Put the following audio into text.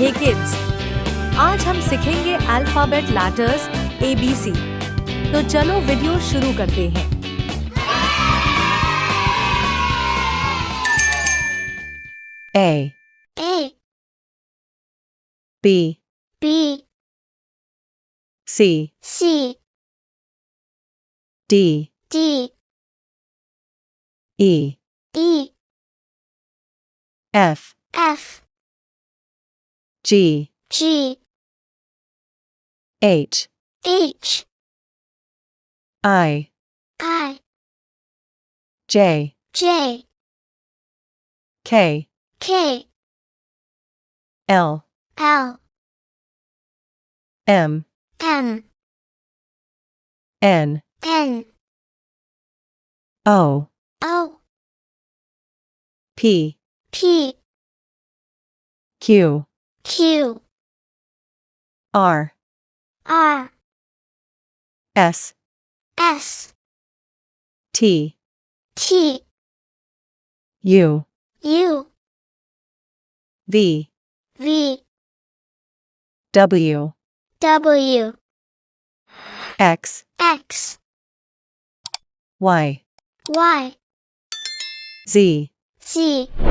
Hey kids, आज हम सीखेंगे अल्फाबेट लेटर्स ABC। तो चलो वीडियो शुरू करते हैं। A B B C C D D E E F F G G H H I I J J K K L L M M N N O O P P Q Q R R S S T T U U V V W W X X Y Y Z Z